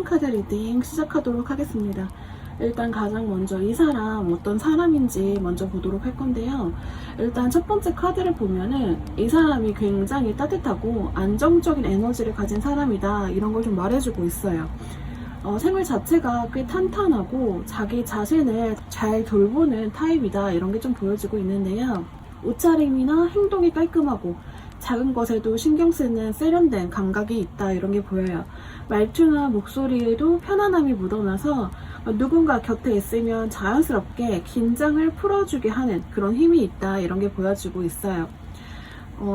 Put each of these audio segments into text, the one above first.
카드 리딩 시작하도록 하겠습니다. 일단 가장 먼저 이 사람 어떤 사람인지 먼저 보도록 할 건데요. 일단 첫 번째 카드를 보면은 이 사람이 굉장히 따뜻하고 안정적인 에너지를 가진 사람이다, 이런 걸 좀 말해주고 있어요. 생활 자체가 꽤 탄탄하고 자기 자신을 잘 돌보는 타입이다, 이런 게 좀 보여지고 있는데요. 옷차림이나 행동이 깔끔하고 작은 것에도 신경 쓰는 세련된 감각이 있다, 이런 게 보여요. 말투나 목소리에도 편안함이 묻어나서 누군가 곁에 있으면 자연스럽게 긴장을 풀어주게 하는 그런 힘이 있다, 이런 게 보여지고 있어요.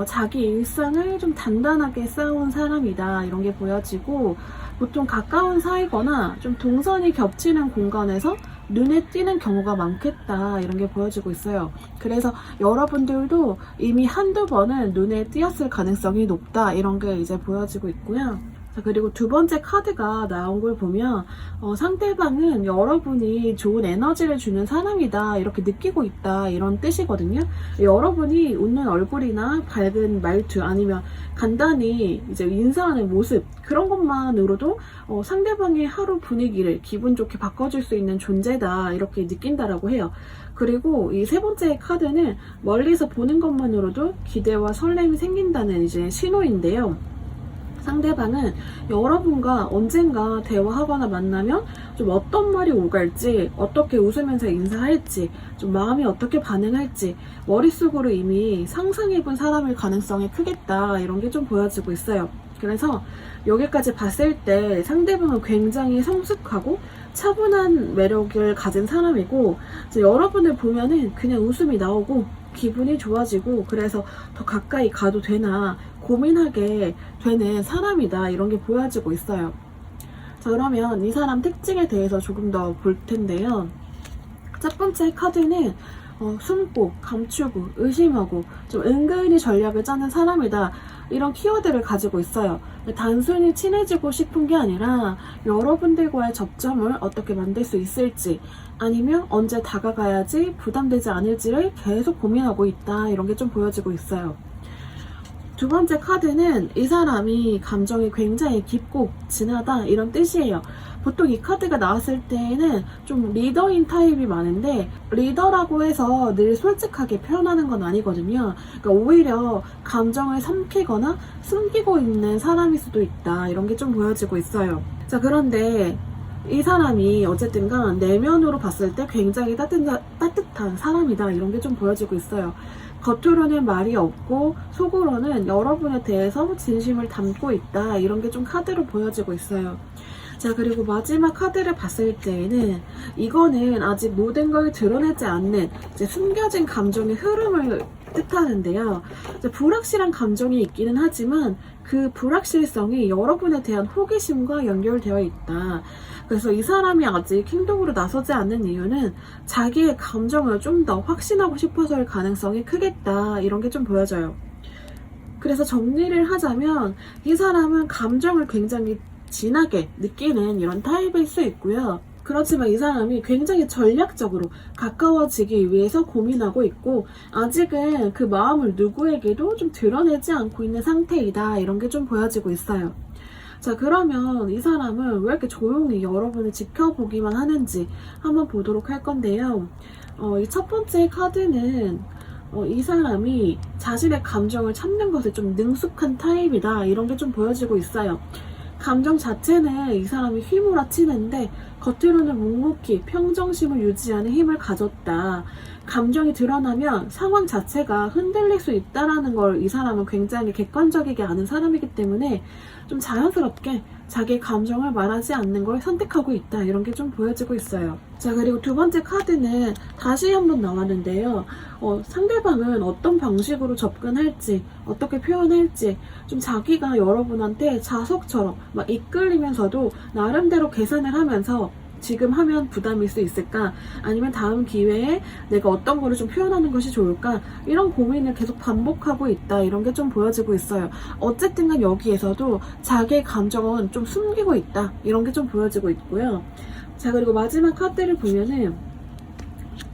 자기 일상을 좀 단단하게 쌓아온 사람이다, 이런 게 보여지고, 보통 가까운 사이거나 좀 동선이 겹치는 공간에서 눈에 띄는 경우가 많겠다, 이런 게 보여지고 있어요. 그래서 여러분들도 이미 한두 번은 눈에 띄었을 가능성이 높다, 이런 게 이제 보여지고 있고요. 자, 그리고 두 번째 카드가 나온 걸 보면 상대방은 여러분이 좋은 에너지를 주는 사람이다, 이렇게 느끼고 있다, 이런 뜻이거든요. 여러분이 웃는 얼굴이나 밝은 말투, 아니면 간단히 이제 인사하는 모습, 그런 것만으로도 상대방의 하루 분위기를 기분 좋게 바꿔줄 수 있는 존재다, 이렇게 느낀다라고 해요. 그리고 이 세 번째 카드는 멀리서 보는 것만으로도 기대와 설렘이 생긴다는 이제 신호인데요. 상대방은 여러분과 언젠가 대화하거나 만나면 좀 어떤 말이 오갈지, 어떻게 웃으면서 인사할지, 좀 마음이 어떻게 반응할지 머릿속으로 이미 상상해본 사람일 가능성이 크겠다, 이런 게 좀 보여지고 있어요. 그래서 여기까지 봤을 때 상대방은 굉장히 성숙하고 차분한 매력을 가진 사람이고, 여러분을 보면은 그냥 웃음이 나오고 기분이 좋아지고, 그래서 더 가까이 가도 되나 고민하게 되는 사람이다, 이런 게 보여지고 있어요. 자, 그러면 이 사람 특징에 대해서 조금 더 볼 텐데요. 첫 번째 카드는 숨고 감추고 의심하고 좀 은근히 전략을 짜는 사람이다, 이런 키워드를 가지고 있어요. 단순히 친해지고 싶은 게 아니라 여러분들과의 접점을 어떻게 만들 수 있을지, 아니면 언제 다가가야지 부담되지 않을지를 계속 고민하고 있다, 이런 게 좀 보여지고 있어요. 두 번째 카드는 이 사람이 감정이 굉장히 깊고 진하다, 이런 뜻이에요. 보통 이 카드가 나왔을 때에는 좀 리더인 타입이 많은데, 리더라고 해서 늘 솔직하게 표현하는 건 아니거든요. 그러니까 오히려 감정을 삼키거나 숨기고 있는 사람일 수도 있다, 이런 게 좀 보여지고 있어요. 자, 그런데 이 사람이 어쨌든 간 내면으로 봤을 때 굉장히 따뜻한 사람이다, 이런 게 좀 보여지고 있어요. 겉으로는 말이 없고 속으로는 여러분에 대해서 진심을 담고 있다, 이런 게 좀 카드로 보여지고 있어요. 자, 그리고 마지막 카드를 봤을 때에는 이거는 아직 모든 걸 드러내지 않는 이제 숨겨진 감정의 흐름을 뜻하는데요. 이제 불확실한 감정이 있기는 하지만 그 불확실성이 여러분에 대한 호기심과 연결되어 있다. 그래서 이 사람이 아직 행동으로 나서지 않는 이유는 자기의 감정을 좀 더 확신하고 싶어서일 가능성이 크겠다, 이런 게 좀 보여져요. 그래서 정리를 하자면 이 사람은 감정을 굉장히 진하게 느끼는 이런 타입일 수 있고요. 그렇지만 이 사람이 굉장히 전략적으로 가까워지기 위해서 고민하고 있고, 아직은 그 마음을 누구에게도 좀 드러내지 않고 있는 상태이다, 이런 게 좀 보여지고 있어요. 자, 그러면 이 사람은 왜 이렇게 조용히 여러분을 지켜보기만 하는지 한번 보도록 할 건데요. 이 첫 번째 카드는 이 사람이 자신의 감정을 참는 것에 좀 능숙한 타입이다, 이런 게 좀 보여지고 있어요. 감정 자체는 이 사람이 휘몰아치는데 겉으로는 묵묵히 평정심을 유지하는 힘을 가졌다. 감정이 드러나면 상황 자체가 흔들릴 수 있다라는 걸 이 사람은 굉장히 객관적이게 아는 사람이기 때문에 좀 자연스럽게 자기의 감정을 말하지 않는 걸 선택하고 있다, 이런 게 좀 보여지고 있어요. 자, 그리고 두 번째 카드는 다시 한번 나왔는데요. 상대방은 어떤 방식으로 접근할지, 어떻게 표현할지 좀 자기가 여러분한테 자석처럼 막 이끌리면서도 나름대로 계산을 하면서 지금 하면 부담일 수 있을까? 아니면 다음 기회에 내가 어떤 거를 좀 표현하는 것이 좋을까? 이런 고민을 계속 반복하고 있다, 이런 게 좀 보여지고 있어요. 어쨌든 간 여기에서도 자기의 감정은 좀 숨기고 있다, 이런 게 좀 보여지고 있고요. 자, 그리고 마지막 카드를 보면은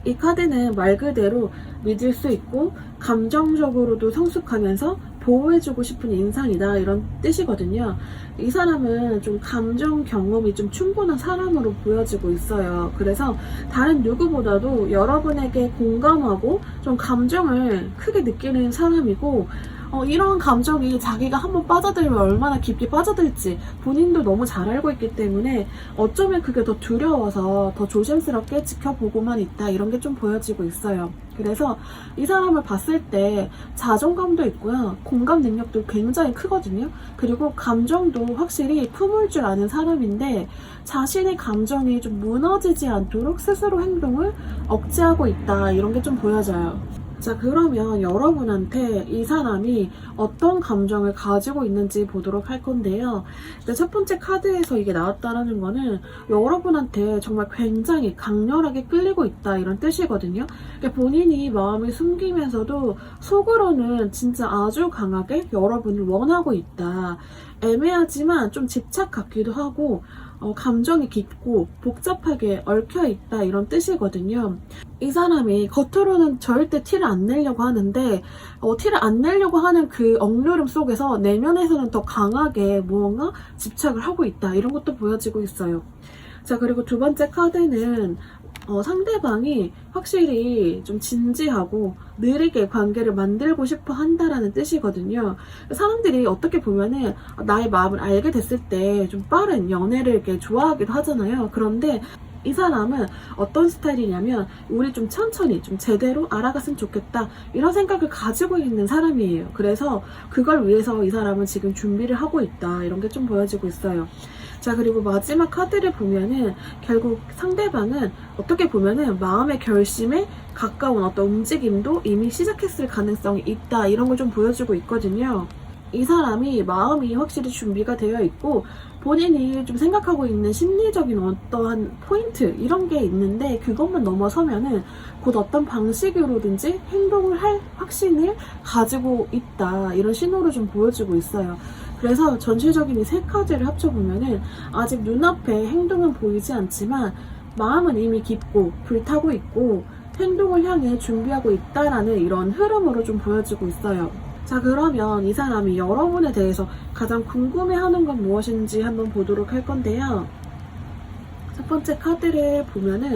이 카드는 말 그대로 믿을 수 있고 감정적으로도 성숙하면서 보호해주고 싶은 인상이다 이런 뜻이거든요. 이 사람은 좀 감정 경험이 좀 충분한 사람으로 보여지고 있어요. 그래서 다른 누구보다도 여러분에게 공감하고 좀 감정을 크게 느끼는 사람이고, 이런 감정이 자기가 한번 빠져들면 얼마나 깊게 빠져들지 본인도 너무 잘 알고 있기 때문에 어쩌면 그게 더 두려워서 더 조심스럽게 지켜보고만 있다 이런 게 좀 보여지고 있어요. 그래서 이 사람을 봤을 때 자존감도 있고요. 공감 능력도 굉장히 크거든요. 그리고 감정도 확실히 품을 줄 아는 사람인데 자신의 감정이 좀 무너지지 않도록 스스로 행동을 억제하고 있다 이런 게 좀 보여져요. 자, 그러면 여러분한테 이 사람이 어떤 감정을 가지고 있는지 보도록 할 건데요. 첫 번째 카드에서 이게 나왔다는 거는 여러분한테 정말 굉장히 강렬하게 끌리고 있다 이런 뜻이거든요. 본인이 마음을 숨기면서도 속으로는 진짜 아주 강하게 여러분을 원하고 있다. 애매하지만 좀 집착 같기도 하고 감정이 깊고 복잡하게 얽혀있다 이런 뜻이거든요. 이 사람이 겉으로는 절대 티를 안 내려고 하는데 티를 안 내려고 하는 그 억누름 속에서 내면에서는 더 강하게 무언가 집착을 하고 있다 이런 것도 보여지고 있어요. 자, 그리고 두 번째 카드는 상대방이 확실히 좀 진지하고 느리게 관계를 만들고 싶어 한다라는 뜻이거든요. 사람들이 어떻게 보면은 나의 마음을 알게 됐을 때 좀 빠른 연애를 이렇게 좋아하기도 하잖아요. 그런데 이 사람은 어떤 스타일이냐면 우리 좀 천천히 좀 제대로 알아갔으면 좋겠다 이런 생각을 가지고 있는 사람이에요. 그래서 그걸 위해서 이 사람은 지금 준비를 하고 있다 이런 게 좀 보여지고 있어요. 자, 그리고 마지막 카드를 보면은 결국 상대방은 어떻게 보면은 마음의 결심에 가까운 어떤 움직임도 이미 시작했을 가능성이 있다 이런 걸 좀 보여주고 있거든요. 이 사람이 마음이 확실히 준비가 되어 있고 본인이 좀 생각하고 있는 심리적인 어떠한 포인트 이런 게 있는데 그것만 넘어서면은 곧 어떤 방식으로든지 행동을 할 확신을 가지고 있다 이런 신호를 좀 보여주고 있어요. 그래서 전체적인 이 세 카드를 합쳐보면은 아직 눈앞에 행동은 보이지 않지만 마음은 이미 깊고 불타고 있고 행동을 향해 준비하고 있다라는 이런 흐름으로 좀 보여지고 있어요. 자, 그러면 이 사람이 여러분에 대해서 가장 궁금해하는 건 무엇인지 한번 보도록 할 건데요. 첫 번째 카드를 보면은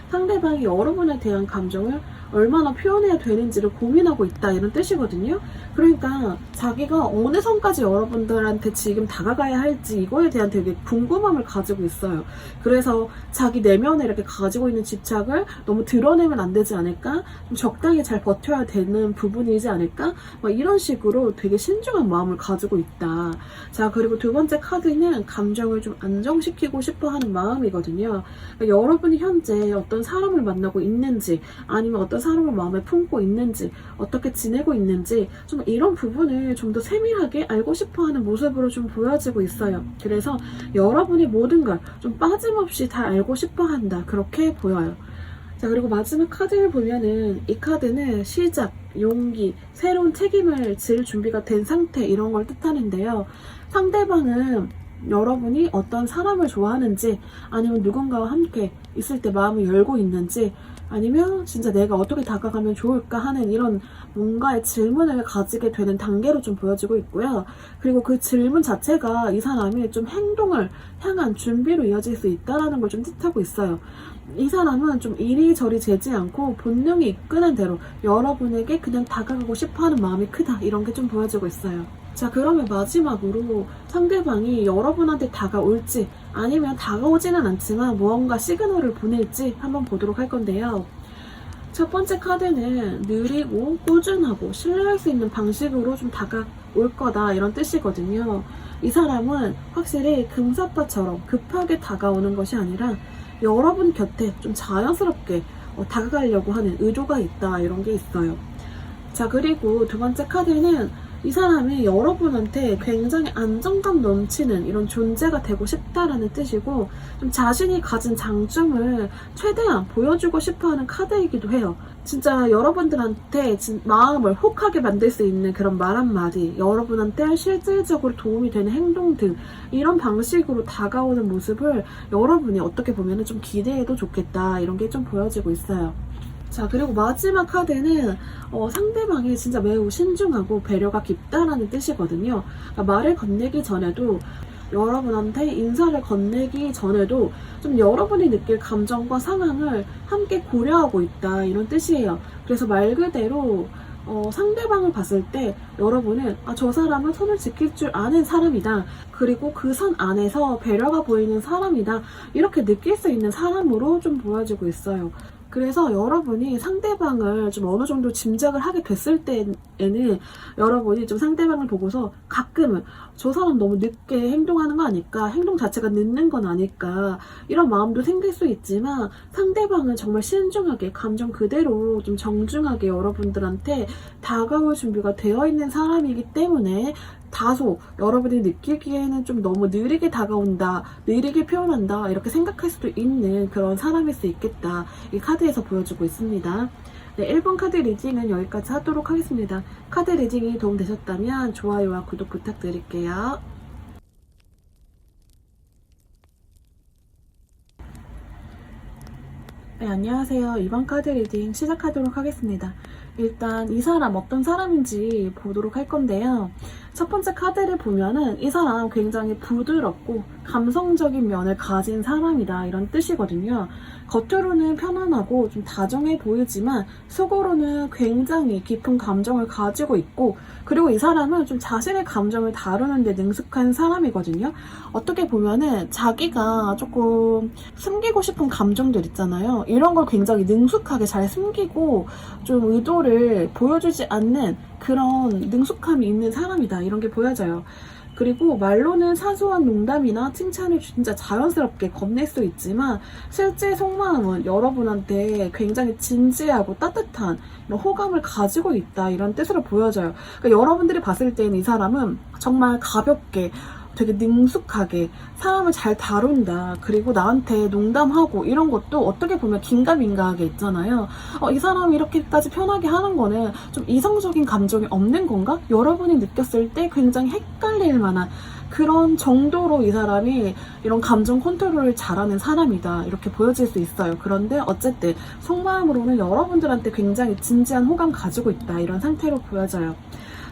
상대방이 여러분에 대한 감정을 얼마나 표현해야 되는지를 고민하고 있다 이런 뜻이거든요. 그러니까 자기가 어느 선까지 여러분들한테 지금 다가가야 할지 이거에 대한 되게 궁금함을 가지고 있어요. 그래서 자기 내면에 이렇게 가지고 있는 집착을 너무 드러내면 안 되지 않을까? 좀 적당히 잘 버텨야 되는 부분이지 않을까? 막 이런 식으로 되게 신중한 마음을 가지고 있다. 자, 그리고 두 번째 카드는 감정을 좀 안정시키고 싶어 하는 마음이거든요. 그러니까 여러분이 현재 어떤 사람을 만나고 있는지 아니면 어떤 사람을 마음에 품고 있는지 어떻게 지내고 있는지 좀 이런 부분을 좀 더 세밀하게 알고 싶어하는 모습으로 좀 보여지고 있어요. 그래서 여러분이 모든 걸 좀 빠짐없이 다 알고 싶어한다 그렇게 보여요. 자, 그리고 마지막 카드를 보면은 이 카드는 시작, 용기, 새로운 책임을 질 준비가 된 상태 이런 걸 뜻하는데요. 상대방은 여러분이 어떤 사람을 좋아하는지 아니면 누군가와 함께 있을 때 마음을 열고 있는지 아니면 진짜 내가 어떻게 다가가면 좋을까 하는 이런 뭔가의 질문을 가지게 되는 단계로 좀 보여지고 있고요. 그리고 그 질문 자체가 이 사람이 좀 행동을 향한 준비로 이어질 수 있다는 걸 좀 뜻하고 있어요. 이 사람은 좀 이리저리 재지 않고 본능이 이끄는 대로 여러분에게 그냥 다가가고 싶어하는 마음이 크다 이런 게 좀 보여지고 있어요. 자, 그러면 마지막으로 상대방이 여러분한테 다가올지 아니면 다가오지는 않지만 무언가 시그널을 보낼지 한번 보도록 할 건데요. 첫 번째 카드는 느리고 꾸준하고 신뢰할 수 있는 방식으로 좀 다가올 거다 이런 뜻이거든요. 이 사람은 확실히 금사빠처럼 급하게 다가오는 것이 아니라 여러분 곁에 좀 자연스럽게 다가가려고 하는 의도가 있다 이런 게 있어요. 자, 그리고 두 번째 카드는 이 사람이 여러분한테 굉장히 안정감 넘치는 이런 존재가 되고 싶다라는 뜻이고 좀 자신이 가진 장점을 최대한 보여주고 싶어하는 카드이기도 해요. 진짜 여러분들한테 마음을 혹하게 만들 수 있는 그런 말 한마디, 여러분한테 실질적으로 도움이 되는 행동 등 이런 방식으로 다가오는 모습을 여러분이 어떻게 보면 좀 기대해도 좋겠다 이런 게 좀 보여지고 있어요. 자, 그리고 마지막 카드는 상대방이 진짜 매우 신중하고 배려가 깊다라는 뜻이거든요. 그러니까 말을 건네기 전에도, 여러분한테 인사를 건네기 전에도 좀 여러분이 느낄 감정과 상황을 함께 고려하고 있다, 이런 뜻이에요. 그래서 말 그대로 상대방을 봤을 때 여러분은 저 사람은 선을 지킬 줄 아는 사람이다, 그리고 그 선 안에서 배려가 보이는 사람이다, 이렇게 느낄 수 있는 사람으로 좀 보여지고 있어요. 그래서 여러분이 상대방을 좀 어느 정도 짐작을 하게 됐을 때에는 여러분이 좀 상대방을 보고서 가끔은 저 사람 너무 늦게 행동하는 거 아닐까, 행동 자체가 늦는 건 아닐까, 이런 마음도 생길 수 있지만, 상대방은 정말 신중하게 감정 그대로 좀 정중하게 여러분들한테 다가올 준비가 되어 있는 사람이기 때문에 다소 여러분이 느끼기에는 좀 너무 느리게 다가온다, 느리게 표현한다, 이렇게 생각할 수도 있는 그런 사람일 수 있겠다, 이 카드에서 보여주고 있습니다. 네, 1번 카드 리딩은 여기까지 하도록 하겠습니다. 카드 리딩이 도움되셨다면 좋아요와 구독 부탁드릴게요. 네, 안녕하세요. 이번 카드 리딩 시작하도록 하겠습니다. 일단 이 사람 어떤 사람인지 보도록 할 건데요. 첫 번째 카드를 보면은 이 사람 굉장히 부드럽고 감성적인 면을 가진 사람이다, 이런 뜻이거든요. 겉으로는 편안하고 좀 다정해 보이지만 속으로는 굉장히 깊은 감정을 가지고 있고, 그리고 이 사람은 좀 자신의 감정을 다루는 데 능숙한 사람이거든요. 어떻게 보면은 자기가 조금 숨기고 싶은 감정들 있잖아요. 이런 걸 굉장히 능숙하게 잘 숨기고 좀 의도를 보여주지 않는 그런 능숙함이 있는 사람이다, 이런 게 보여져요. 그리고 말로는 사소한 농담이나 칭찬을 진짜 자연스럽게 건넬 수 있지만 실제 속마음은 여러분한테 굉장히 진지하고 따뜻한 이런 호감을 가지고 있다, 이런 뜻으로 보여져요. 그러니까 여러분들이 봤을 때는 이 사람은 정말 가볍게 되게 능숙하게 사람을 잘 다룬다, 그리고 나한테 농담하고 이런 것도 어떻게 보면 긴가민가하게 있잖아요. 이 사람이 이렇게까지 편하게 하는 거는 좀 이성적인 감정이 없는 건가? 여러분이 느꼈을 때 굉장히 헷갈릴 만한 그런 정도로 이 사람이 이런 감정 컨트롤을 잘하는 사람이다, 이렇게 보여질 수 있어요. 그런데 어쨌든 속마음으로는 여러분들한테 굉장히 진지한 호감 가지고 있다, 이런 상태로 보여져요.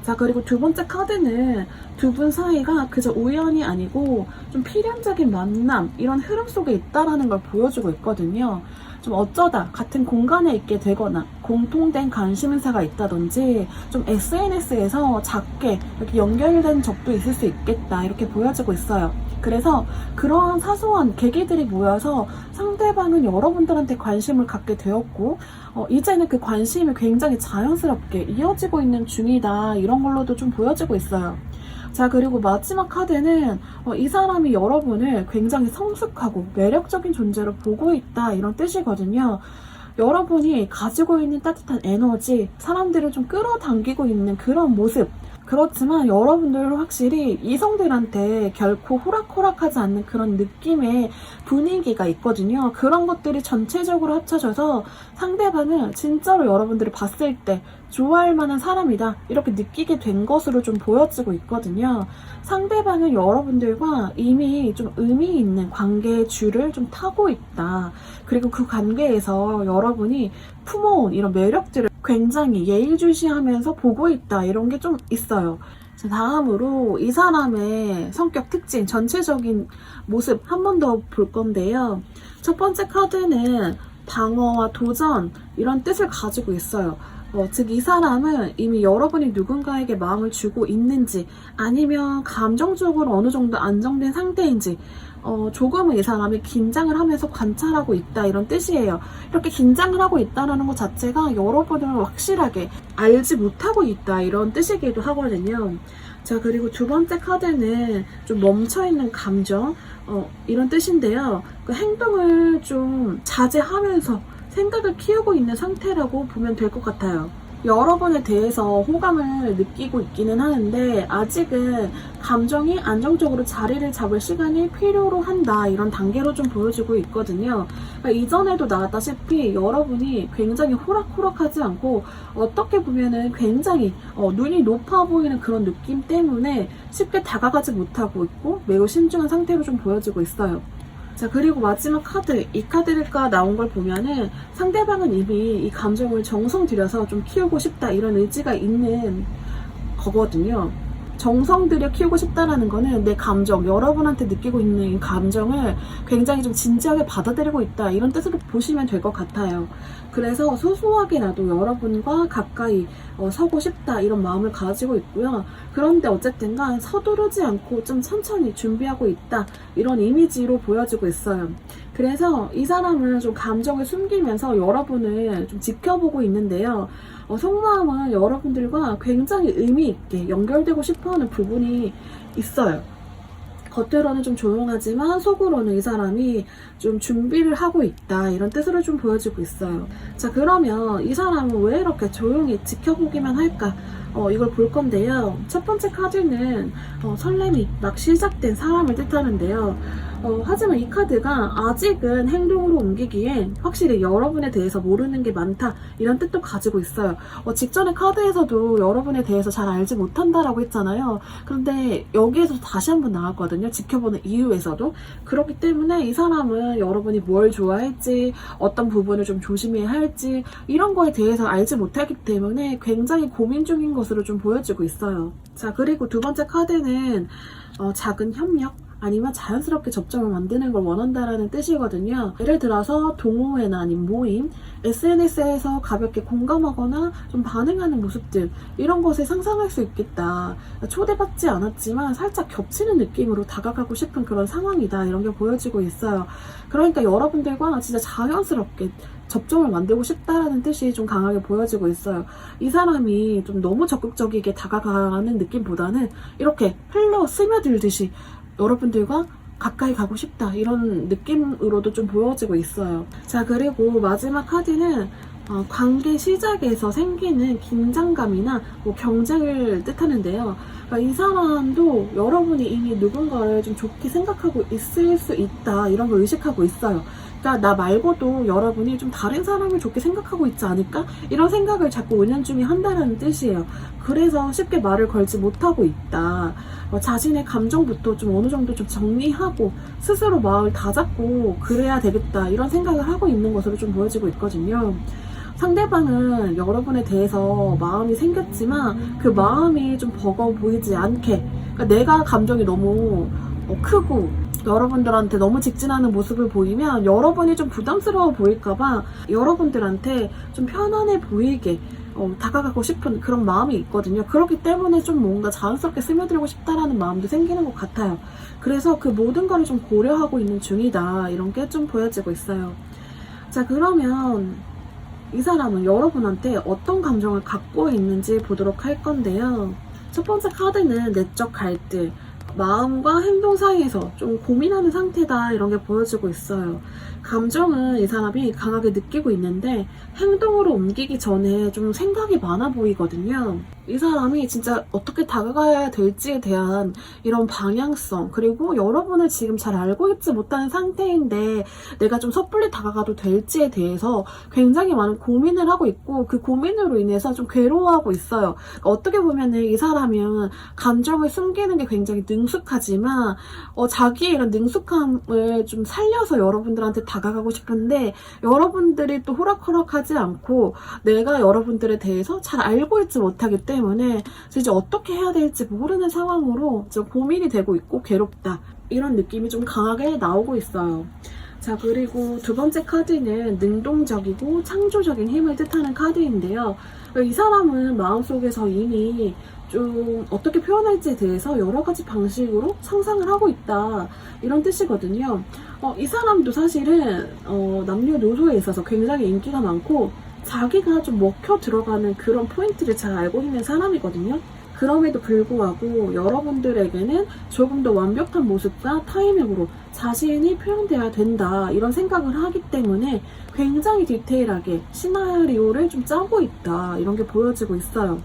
자, 그리고 두 번째 카드는 두 분 사이가 그저 우연이 아니고 좀 필연적인 만남, 이런 흐름 속에 있다라는 걸 보여주고 있거든요. 좀 어쩌다 같은 공간에 있게 되거나 공통된 관심사가 있다든지 좀 SNS에서 작게 이렇게 연결된 적도 있을 수 있겠다, 이렇게 보여지고 있어요. 그래서 그러한 사소한 계기들이 모여서 상대방은 여러분들한테 관심을 갖게 되었고, 이제는 그 관심이 굉장히 자연스럽게 이어지고 있는 중이다, 이런 걸로도 좀 보여지고 있어요. 자, 그리고 마지막 카드는 이 사람이 여러분을 굉장히 성숙하고 매력적인 존재로 보고 있다, 이런 뜻이거든요. 여러분이 가지고 있는 따뜻한 에너지, 사람들을 좀 끌어당기고 있는 그런 모습, 그렇지만 여러분들은 확실히 이성들한테 결코 호락호락하지 않는 그런 느낌의 분위기가 있거든요. 그런 것들이 전체적으로 합쳐져서 상대방은 진짜로 여러분들이 봤을 때 좋아할 만한 사람이다, 이렇게 느끼게 된 것으로 좀 보여지고 있거든요. 상대방은 여러분들과 이미 좀 의미 있는 관계의 줄을 좀 타고 있다. 그리고 그 관계에서 여러분이 품어온 이런 매력들을 굉장히 예의주시하면서 보고 있다, 이런 게 좀 있어요. 자, 다음으로 이 사람의 성격 특징, 전체적인 모습 한 번 더 볼 건데요. 첫 번째 카드는 방어와 도전, 이런 뜻을 가지고 있어요. 즉 이 사람은 이미 여러분이 누군가에게 마음을 주고 있는지, 아니면 감정적으로 어느 정도 안정된 상태인지 조금은 이 사람이 긴장을 하면서 관찰하고 있다, 이런 뜻이에요. 이렇게 긴장을 하고 있다는 것 자체가 여러분을 확실하게 알지 못하고 있다, 이런 뜻이기도 하거든요. 자, 그리고 두 번째 카드는 좀 멈춰있는 감정, 이런 뜻인데요. 그 행동을 좀 자제하면서 생각을 키우고 있는 상태라고 보면 될 것 같아요. 여러분에 대해서 호감을 느끼고 있기는 하는데 아직은 감정이 안정적으로 자리를 잡을 시간이 필요로 한다, 이런 단계로 좀 보여지고 있거든요. 그러니까 이전에도 나왔다시피 여러분이 굉장히 호락호락하지 않고 어떻게 보면은 굉장히 눈이 높아 보이는 그런 느낌 때문에 쉽게 다가가지 못하고 있고 매우 신중한 상태로 좀 보여지고 있어요. 자, 그리고 마지막 카드, 이 카드가 나온 걸 보면은 상대방은 이미 이 감정을 정성 들여서 좀 키우고 싶다 이런 의지가 있는 거거든요. 정성 들여 키우고 싶다라는 거는 내 감정, 여러분한테 느끼고 있는 이 감정을 굉장히 좀 진지하게 받아들이고 있다 이런 뜻으로 보시면 될 것 같아요. 그래서 소소하게라도 여러분과 가까이 서고 싶다 이런 마음을 가지고 있고요. 그런데 어쨌든 간 서두르지 않고 좀 천천히 준비하고 있다 이런 이미지로 보여지고 있어요. 그래서 이 사람은 좀 감정을 숨기면서 여러분을 좀 지켜보고 있는데요. 속마음은 여러분들과 굉장히 의미 있게 연결되고 싶어하는 부분이 있어요. 겉으로는 좀 조용하지만 속으로는 이 사람이 좀 준비를 하고 있다 이런 뜻으로 좀 보여지고 있어요. 자, 그러면 이 사람은 왜 이렇게 조용히 지켜보기만 할까? 이걸 볼 건데요. 첫 번째 카드는 설렘이 막 시작된 사람을 뜻하는데요. 하지만 이 카드가 아직은 행동으로 옮기기엔 확실히 여러분에 대해서 모르는 게 많다 이런 뜻도 가지고 있어요. 직전의 카드에서도 여러분에 대해서 잘 알지 못한다라고 했잖아요. 그런데 여기에서 다시 한번 나왔거든요. 지켜보는 이유에서도. 그렇기 때문에 이 사람은 여러분이 뭘 좋아할지, 어떤 부분을 좀 조심해야 할지 이런 거에 대해서 알지 못하기 때문에 굉장히 고민 중인 것으로 좀 보여지고 있어요. 자, 그리고 두 번째 카드는 작은 협력 아니면 자연스럽게 접점을 만드는 걸 원한다라는 뜻이거든요. 예를 들어서 동호회나 아니면 모임, SNS에서 가볍게 공감하거나 좀 반응하는 모습들 이런 것을 상상할 수 있겠다. 초대받지 않았지만 살짝 겹치는 느낌으로 다가가고 싶은 그런 상황이다. 이런 게 보여지고 있어요. 그러니까 여러분들과 진짜 자연스럽게 접점을 만들고 싶다라는 뜻이 좀 강하게 보여지고 있어요. 이 사람이 좀 너무 적극적이게 다가가는 느낌보다는 이렇게 흘러 스며들듯이 여러분들과 가까이 가고 싶다 이런 느낌으로도 좀 보여지고 있어요. 자, 그리고 마지막 카드는 관계 시작에서 생기는 긴장감이나 경쟁을 뜻하는데요. 그러니까 이 사람도 여러분이 이미 누군가를 좀 좋게 생각하고 있을 수 있다 이런 걸 의식하고 있어요. 그러니까 나 말고도 여러분이 좀 다른 사람을 좋게 생각하고 있지 않을까? 이런 생각을 자꾸 은연중에 한다는 뜻이에요. 그래서 쉽게 말을 걸지 못하고 있다. 자신의 감정부터 좀 어느 정도 좀 정리하고 스스로 마음을 다잡고 그래야 되겠다 이런 생각을 하고 있는 것으로 좀 보여지고 있거든요. 상대방은 여러분에 대해서 마음이 생겼지만 그 마음이 좀 버거워 보이지 않게, 그러니까 내가 감정이 너무 크고 여러분들한테 너무 직진하는 모습을 보이면 여러분이 좀 부담스러워 보일까봐 여러분들한테 좀 편안해 보이게 다가가고 싶은 그런 마음이 있거든요. 그렇기 때문에 좀 뭔가 자연스럽게 스며들고 싶다라는 마음도 생기는 것 같아요. 그래서 그 모든 거를 좀 고려하고 있는 중이다 이런 게 좀 보여지고 있어요. 자, 그러면 이 사람은 여러분한테 어떤 감정을 갖고 있는지 보도록 할 건데요. 첫 번째 카드는 내적 갈등, 마음과 행동 사이에서 좀 고민하는 상태다 이런 게 보여지고 있어요. 감정은 이 사람이 강하게 느끼고 있는데 행동으로 옮기기 전에 좀 생각이 많아 보이거든요. 이 사람이 진짜 어떻게 다가가야 될지에 대한 이런 방향성, 그리고 여러분을 지금 잘 알고 있지 못하는 상태인데 내가 좀 섣불리 다가가도 될지에 대해서 굉장히 많은 고민을 하고 있고 그 고민으로 인해서 좀 괴로워하고 있어요. 어떻게 보면은 이 사람은 감정을 숨기는 게 굉장히 능숙하지만 자기의 이런 능숙함을 좀 살려서 여러분들한테 다가가고 싶은데 여러분들이 또 호락호락하지 않고 내가 여러분들에 대해서 잘 알고 있지 못하기 때문에 진짜 어떻게 해야 될지 모르는 상황으로 좀 고민이 되고 있고 괴롭다 이런 느낌이 좀 강하게 나오고 있어요. 자, 그리고 두 번째 카드는 능동적이고 창조적인 힘을 뜻하는 카드인데요. 이 사람은 마음속에서 이미 좀 어떻게 표현할지에 대해서 여러 가지 방식으로 상상을 하고 있다 이런 뜻이거든요. 이 사람도 사실은 남녀노소에 있어서 굉장히 인기가 많고 자기가 좀 먹혀 들어가는 그런 포인트를 잘 알고 있는 사람이거든요. 그럼에도 불구하고 여러분들에게는 조금 더 완벽한 모습과 타이밍으로 자신이 표현돼야 된다 이런 생각을 하기 때문에 굉장히 디테일하게 시나리오를 좀 짜고 있다 이런 게 보여지고 있어요.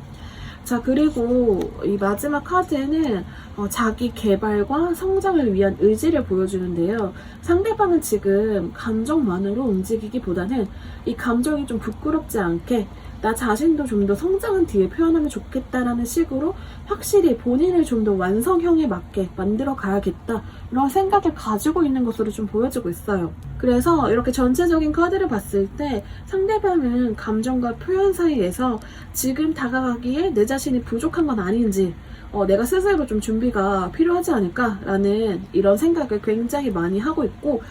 자, 그리고 이 마지막 카드에는 자기 개발과 성장을 위한 의지를 보여주는데요. 상대방은 지금 감정만으로 움직이기보다는 이 감정이 좀 부끄럽지 않게 나 자신도 좀 더 성장한 뒤에 표현하면 좋겠다라는 식으로 확실히 본인을 좀 더 완성형에 맞게 만들어 가야겠다 이런 생각을 가지고 있는 것으로 좀 보여지고 있어요. 그래서 이렇게 전체적인 카드를 봤을 때 상대방은 감정과 표현 사이에서 지금 다가가기에 내 자신이 부족한 건 아닌지 내가 스스로 좀 준비가 필요하지 않을까라는 이런 생각을 굉장히 많이 하고 있고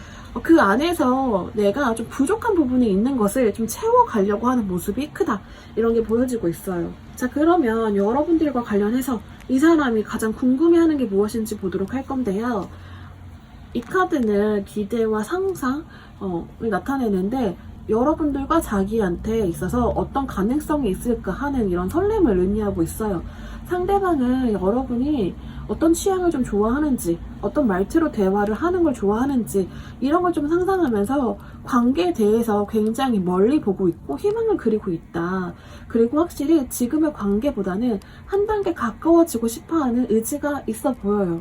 그 안에서 내가 좀 부족한 부분이 있는 것을 좀 채워가려고 하는 모습이 크다 이런 게 보여지고 있어요. 자, 그러면 여러분들과 관련해서 이 사람이 가장 궁금해하는 게 무엇인지 보도록 할 건데요. 이 카드는 기대와 상상을 나타내는데 여러분들과 자기한테 있어서 어떤 가능성이 있을까 하는 이런 설렘을 의미하고 있어요. 상대방은 여러분이 어떤 취향을 좀 좋아하는지, 어떤 말투로 대화를 하는 걸 좋아하는지 이런 걸 좀 상상하면서 관계에 대해서 굉장히 멀리 보고 있고 희망을 그리고 있다. 그리고 확실히 지금의 관계보다는 한 단계 가까워지고 싶어하는 의지가 있어 보여요.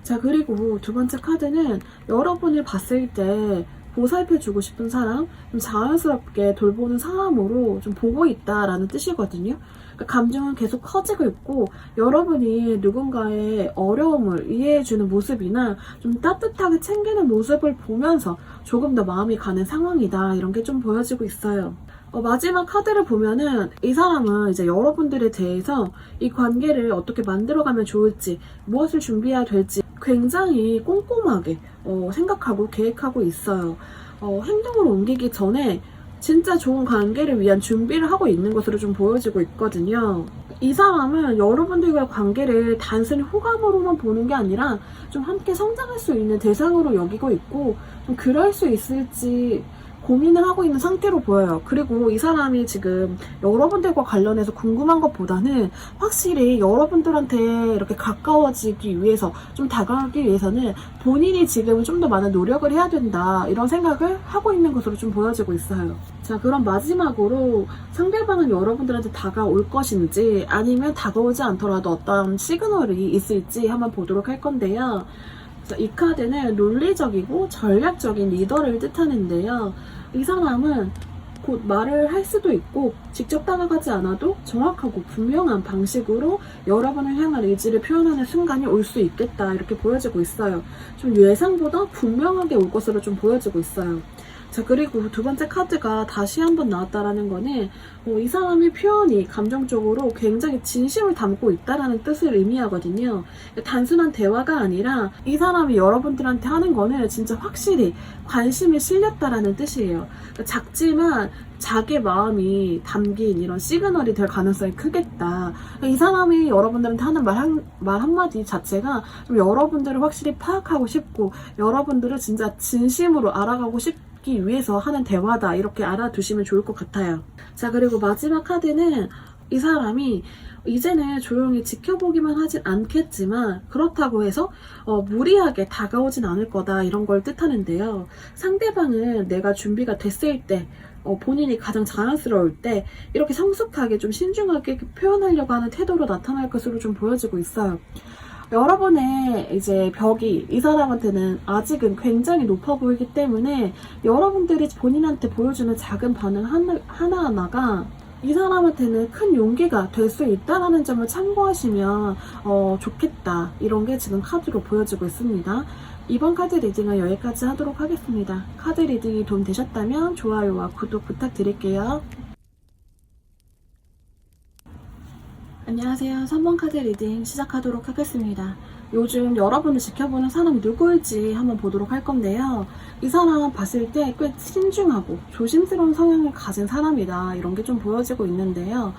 자, 그리고 두 번째 카드는 여러분을 봤을 때 보살펴주고 싶은 사람, 좀 자연스럽게 돌보는 사람으로 좀 보고 있다라는 뜻이거든요. 그러니까 감정은 계속 커지고 있고 여러분이 누군가의 어려움을 이해해주는 모습이나 좀 따뜻하게 챙기는 모습을 보면서 조금 더 마음이 가는 상황이다 이런 게 좀 보여지고 있어요. 마지막 카드를 보면은 이 사람은 이제 여러분들에 대해서 이 관계를 어떻게 만들어가면 좋을지 무엇을 준비해야 될지 굉장히 꼼꼼하게 생각하고 계획하고 있어요. 행동으로 옮기기 전에 진짜 좋은 관계를 위한 준비를 하고 있는 것으로 좀 보여지고 있거든요. 이 사람은 여러분들과의 관계를 단순히 호감으로만 보는 게 아니라 좀 함께 성장할 수 있는 대상으로 여기고 있고 좀 그럴 수 있을지 고민을 하고 있는 상태로 보여요. 그리고 이 사람이 지금 여러분들과 관련해서 궁금한 것보다는 확실히 여러분들한테 이렇게 가까워지기 위해서 좀 다가가기 위해서는 본인이 지금은 좀 더 많은 노력을 해야 된다 이런 생각을 하고 있는 것으로 좀 보여지고 있어요. 자, 그럼 마지막으로 상대방은 여러분들한테 다가올 것인지 아니면 다가오지 않더라도 어떤 시그널이 있을지 한번 보도록 할 건데요. 이 카드는 논리적이고 전략적인 리더를 뜻하는데요. 이 사람은 곧 말을 할 수도 있고 직접 다가가지 않아도 정확하고 분명한 방식으로 여러분을 향한 의지를 표현하는 순간이 올 수 있겠다 이렇게 보여지고 있어요. 좀 예상보다 분명하게 올 것으로 좀 보여지고 있어요. 자, 그리고 두 번째 카드가 다시 한번 나왔다라는 거는 이 사람의 표현이 감정적으로 굉장히 진심을 담고 있다라는 뜻을 의미하거든요. 단순한 대화가 아니라 이 사람이 여러분들한테 하는 거는 진짜 확실히 관심이 실렸다라는 뜻이에요. 그러니까 작지만 자기 마음이 담긴 이런 시그널이 될 가능성이 크겠다. 이 사람이 여러분들한테 하는 말 한마디 자체가 좀 여러분들을 확실히 파악하고 싶고 여러분들을 진짜 진심으로 알아가고 싶기 위해서 하는 대화다 이렇게 알아두시면 좋을 것 같아요. 자, 그리고 마지막 카드는 이 사람이 이제는 조용히 지켜보기만 하진 않겠지만 그렇다고 해서 무리하게 다가오진 않을 거다 이런 걸 뜻하는데요. 상대방은 내가 준비가 됐을 때 본인이 가장 자연스러울 때 이렇게 성숙하게 좀 신중하게 표현하려고 하는 태도로 나타날 것으로 좀 보여지고 있어요. 여러분의 이제 벽이 이 사람한테는 아직은 굉장히 높아 보이기 때문에 여러분들이 본인한테 보여주는 작은 반응 하나하나가 이 사람한테는 큰 용기가 될 수 있다는 점을 참고하시면 좋겠다 이런 게 지금 카드로 보여지고 있습니다. 이번 카드 리딩은 여기까지 하도록 하겠습니다. 카드 리딩이 도움 되셨다면 좋아요와 구독 부탁드릴게요. 안녕하세요. 3번 카드 리딩 시작하도록 하겠습니다. 요즘 여러분을 지켜보는 사람이 누구일지 한번 보도록 할 건데요. 이 사람 봤을 때 꽤 신중하고 조심스러운 성향을 가진 사람이다 이런 게 좀 보여지고 있는데요.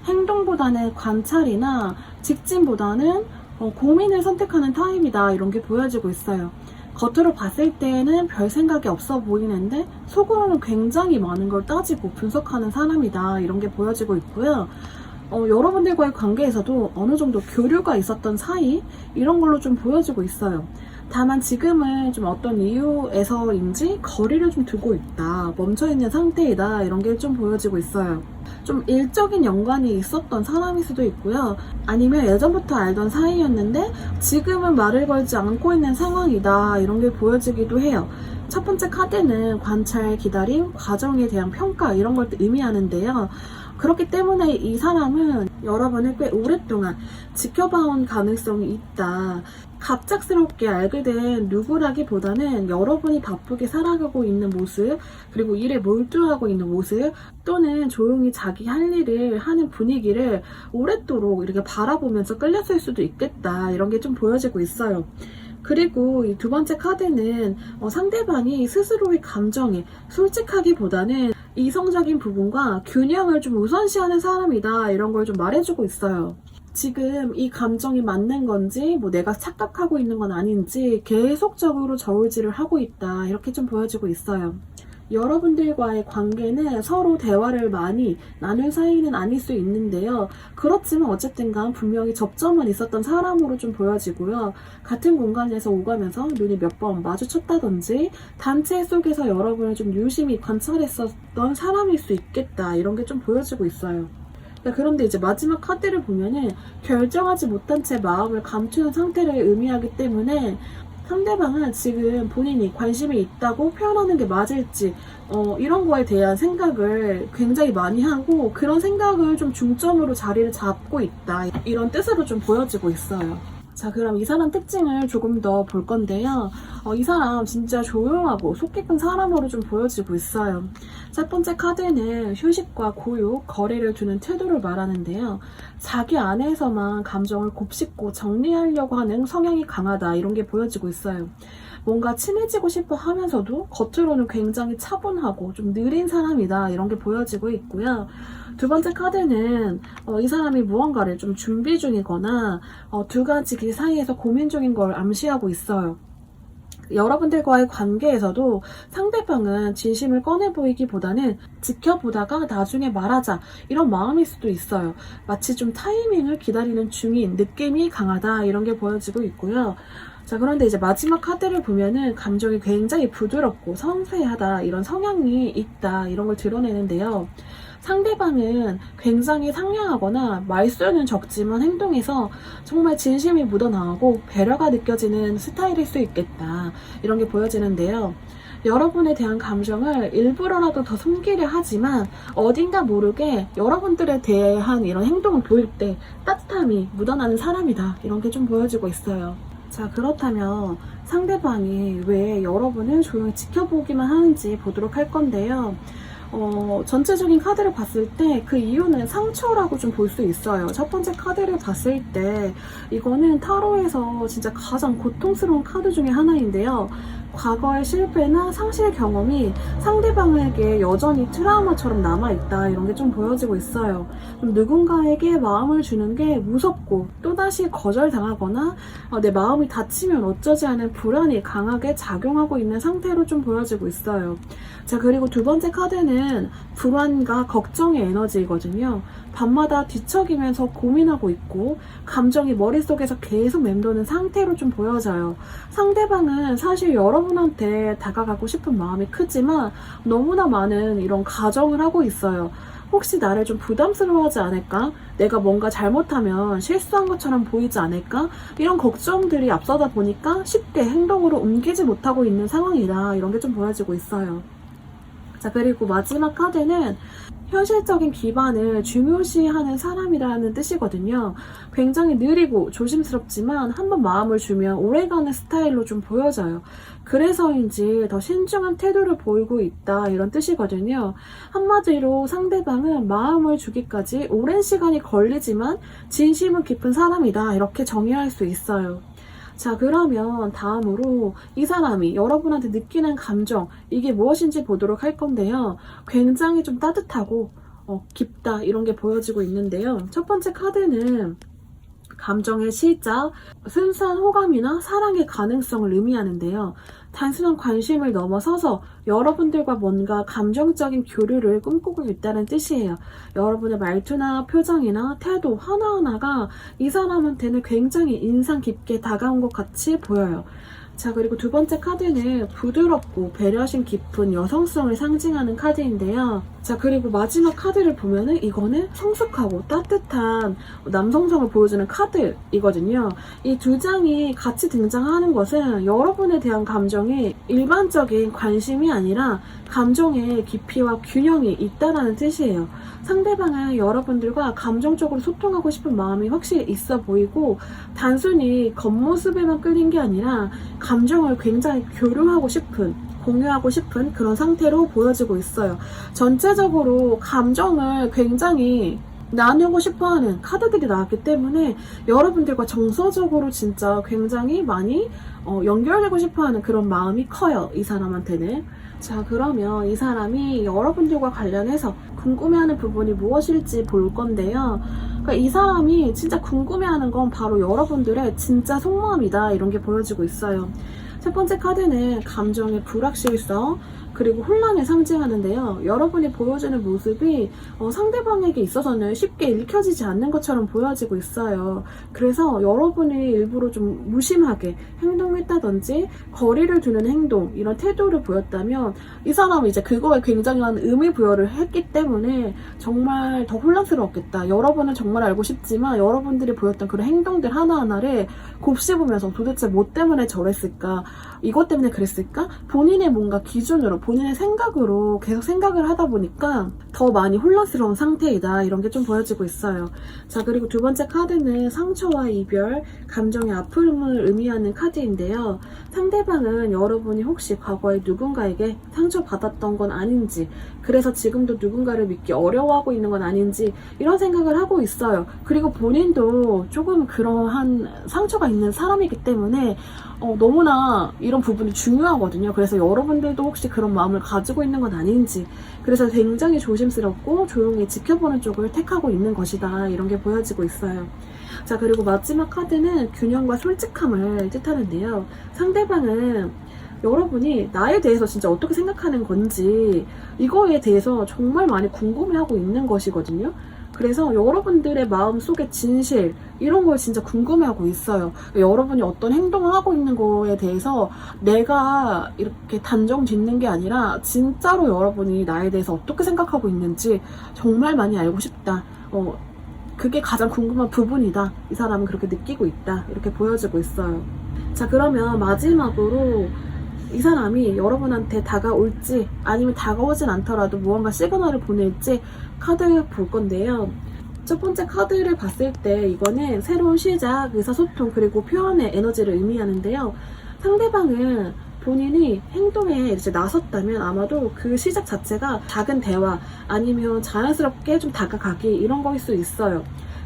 행동보다는 관찰이나 직진보다는 고민을 선택하는 타입이다 이런 게 보여지고 있어요. 겉으로 봤을 때는 별 생각이 없어 보이는데 속으로는 굉장히 많은 걸 따지고 분석하는 사람이다 이런 게 보여지고 있고요. 여러분들과의 관계에서도 어느 정도 교류가 있었던 사이 이런 걸로 좀 보여지고 있어요. 다만 지금은 좀 어떤 이유에서인지 거리를 좀 두고 있다, 멈춰있는 상태이다, 이런 게 좀 보여지고 있어요. 좀 일적인 연관이 있었던 사람일 수도 있고요. 아니면 예전부터 알던 사이였는데 지금은 말을 걸지 않고 있는 상황이다, 이런 게 보여지기도 해요. 첫 번째 카드는 관찰, 기다림, 과정에 대한 평가, 이런 걸 의미하는데요. 그렇기 때문에 이 사람은 여러분을 꽤 오랫동안 지켜봐온 가능성이 있다. 갑작스럽게 알게 된 누구라기보다는 여러분이 바쁘게 살아가고 있는 모습, 그리고 일에 몰두하고 있는 모습, 또는 조용히 자기 할 일을 하는 분위기를 오랫도록 이렇게 바라보면서 끌렸을 수도 있겠다, 이런 게 좀 보여지고 있어요. 그리고 이 두 번째 카드는 상대방이 스스로의 감정에 솔직하기보다는 이성적인 부분과 균형을 좀 우선시하는 사람이다, 이런 걸 좀 말해주고 있어요. 지금 이 감정이 맞는 건지, 내가 착각하고 있는 건 아닌지 계속적으로 저울질을 하고 있다, 이렇게 좀 보여지고 있어요. 여러분들과의 관계는 서로 대화를 많이 나눌 사이는 아닐 수 있는데요. 그렇지만 어쨌든 간 분명히 접점은 있었던 사람으로 좀 보여지고요. 같은 공간에서 오가면서 눈이 몇 번 마주쳤다든지 단체 속에서 여러분을 좀 유심히 관찰했었던 사람일 수 있겠다, 이런 게 좀 보여지고 있어요. 그런데 이제 마지막 카드를 보면은 결정하지 못한 채 마음을 감추는 상태를 의미하기 때문에 상대방은 지금 본인이 관심이 있다고 표현하는 게 맞을지 이런 거에 대한 생각을 굉장히 많이 하고, 그런 생각을 좀 중점으로 자리를 잡고 있다, 이런 뜻으로 좀 보여지고 있어요. 자, 그럼 이 사람 특징을 조금 더 볼 건데요. 이 사람 진짜 조용하고 속 깊은 사람으로 좀 보여지고 있어요. 첫 번째 카드는 휴식과 고요, 거리를 두는 태도를 말하는데요. 자기 안에서만 감정을 곱씹고 정리하려고 하는 성향이 강하다, 이런 게 보여지고 있어요. 뭔가 친해지고 싶어 하면서도 겉으로는 굉장히 차분하고 좀 느린 사람이다, 이런 게 보여지고 있고요. 두 번째 카드는 이 사람이 무언가를 좀 준비 중이거나 두 가지 길 사이에서 고민 중인 걸 암시하고 있어요. 여러분들과의 관계에서도 상대방은 진심을 꺼내 보이기보다는 지켜보다가 나중에 말하자, 이런 마음일 수도 있어요. 마치 좀 타이밍을 기다리는 중인 느낌이 강하다, 이런 게 보여지고 있고요. 자, 그런데 이제 마지막 카드를 보면은 감정이 굉장히 부드럽고 섬세하다, 이런 성향이 있다, 이런 걸 드러내는데요. 상대방은 굉장히 상냥하거나 말수는 적지만 행동에서 정말 진심이 묻어나오고 배려가 느껴지는 스타일일 수 있겠다, 이런 게 보여지는데요. 여러분에 대한 감정을 일부러라도 더 숨기려 하지만 어딘가 모르게 여러분들에 대한 이런 행동을 보일 때 따뜻함이 묻어나는 사람이다, 이런 게 좀 보여지고 있어요. 자, 그렇다면 상대방이 왜 여러분을 조용히 지켜보기만 하는지 보도록 할 건데요. 전체적인 카드를 봤을 때 그 이유는 상처라고 좀 볼 수 있어요. 첫 번째 카드를 봤을 때 이거는 타로에서 진짜 가장 고통스러운 카드 중에 하나인데요. 과거의 실패나 상실 경험이 상대방에게 여전히 트라우마처럼 남아있다, 이런 게 좀 보여지고 있어요. 좀 누군가에게 마음을 주는 게 무섭고 또다시 거절당하거나 내 마음이 다치면 어쩌지 하는 불안이 강하게 작용하고 있는 상태로 좀 보여지고 있어요. 자, 그리고 두 번째 카드는 불안과 걱정의 에너지이거든요. 밤마다 뒤척이면서 고민하고 있고 감정이 머릿속에서 계속 맴도는 상태로 좀 보여져요. 상대방은 사실 여러분한테 다가가고 싶은 마음이 크지만 너무나 많은 이런 가정을 하고 있어요. 혹시 나를 좀 부담스러워하지 않을까? 내가 뭔가 잘못하면 실수한 것처럼 보이지 않을까? 이런 걱정들이 앞서다 보니까 쉽게 행동으로 옮기지 못하고 있는 상황이다, 이런 게 좀 보여지고 있어요. 자, 그리고 마지막 카드는 현실적인 기반을 중요시하는 사람이라는 뜻이거든요. 굉장히 느리고 조심스럽지만 한번 마음을 주면 오래가는 스타일로 좀 보여져요. 그래서인지 더 신중한 태도를 보이고 있다, 이런 뜻이거든요. 한마디로 상대방은 마음을 주기까지 오랜 시간이 걸리지만 진심은 깊은 사람이다, 이렇게 정의할 수 있어요. 자, 그러면 다음으로 이 사람이 여러분한테 느끼는 감정, 이게 무엇인지 보도록 할 건데요. 굉장히 좀 따뜻하고 깊다, 이런 게 보여지고 있는데요. 첫 번째 카드는 감정의 시작, 순수한 호감이나 사랑의 가능성을 의미하는데요. 단순한 관심을 넘어서서 여러분들과 뭔가 감정적인 교류를 꿈꾸고 있다는 뜻이에요. 여러분의 말투나 표정이나 태도 하나하나가 이 사람한테는 굉장히 인상 깊게 다가온 것 같이 보여요. 자, 그리고 두 번째 카드는 부드럽고 배려심 깊은 여성성을 상징하는 카드인데요. 자, 그리고 마지막 카드를 보면은 이거는 성숙하고 따뜻한 남성성을 보여주는 카드이거든요. 이 두 장이 같이 등장하는 것은 여러분에 대한 감정이 일반적인 관심이 아니라 감정의 깊이와 균형이 있다라는 뜻이에요. 상대방은 여러분들과 감정적으로 소통하고 싶은 마음이 확실히 있어 보이고 단순히 겉모습에만 끌린 게 아니라 감정을 굉장히 교류하고 싶은, 공유하고 싶은 그런 상태로 보여지고 있어요. 전체적으로 감정을 굉장히 나누고 싶어하는 카드들이 나왔기 때문에 여러분들과 정서적으로 진짜 굉장히 많이 연결되고 싶어하는 그런 마음이 커요, 이 사람한테는. 자, 그러면 이 사람이 여러분들과 관련해서 궁금해하는 부분이 무엇일지 볼 건데요. 그러니까 이 사람이 진짜 궁금해하는 건 바로 여러분들의 진짜 속마음이다, 이런 게 보여지고 있어요. 첫 번째 카드는 감정의 불확실성 그리고 혼란을 상징하는데요. 여러분이 보여주는 모습이 상대방에게 있어서는 쉽게 읽혀지지 않는 것처럼 보여지고 있어요. 그래서 여러분이 일부러 좀 무심하게 행동했다든지 거리를 두는 행동, 이런 태도를 보였다면 이 사람은 이제 그거에 굉장한 의미 부여를 했기 때문에 정말 더 혼란스러웠겠다. 여러분은 정말 알고 싶지만 여러분들이 보였던 그런 행동들 하나하나를 곱씹으면서 도대체 뭐 때문에 저랬을까? 이것 때문에 그랬을까? 본인의 뭔가 기준으로, 본인의 생각으로 계속 생각을 하다 보니까 더 많이 혼란스러운 상태이다, 이런 게 좀 보여지고 있어요. 자, 그리고 두 번째 카드는 상처와 이별, 감정의 아픔을 의미하는 카드인데요. 상대방은 여러분이 혹시 과거에 누군가에게 상처받았던 건 아닌지, 그래서 지금도 누군가를 믿기 어려워하고 있는 건 아닌지 이런 생각을 하고 있어요. 그리고 본인도 조금 그러한 상처가 있는 사람이기 때문에 너무나 이런 부분이 중요하거든요. 그래서 여러분들도 혹시 그런 마음을 가지고 있는 건 아닌지, 그래서 굉장히 조심스럽고 조용히 지켜보는 쪽을 택하고 있는 것이다, 이런 게 보여지고 있어요. 자, 그리고 마지막 카드는 균형과 솔직함을 뜻하는데요. 상대방은 여러분이 나에 대해서 진짜 어떻게 생각하는 건지 이거에 대해서 정말 많이 궁금해하고 있는 것이거든요. 그래서 여러분들의 마음속의 진실, 이런 걸 진짜 궁금해하고 있어요. 여러분이 어떤 행동을 하고 있는 거에 대해서 내가 이렇게 단정 짓는 게 아니라 진짜로 여러분이 나에 대해서 어떻게 생각하고 있는지 정말 많이 알고 싶다. 그게 가장 궁금한 부분이다. 이 사람은 그렇게 느끼고 있다, 이렇게 보여지고 있어요. 자, 그러면 마지막으로 이 사람이 여러분한테 다가올지 아니면 다가오진 않더라도 무언가 시그널을 보낼지 카드 볼 건데요. 첫 번째 카드를 봤을 때 이거는 새로운 시작, 의사소통 그리고 표현의 에너지를 의미하는데요. 상대방은 본인이 행동에 이제 나섰다면 아마도 그 시작 자체가 작은 대화 아니면 자연스럽게 좀 다가가기, 이런 거일 수 있어요.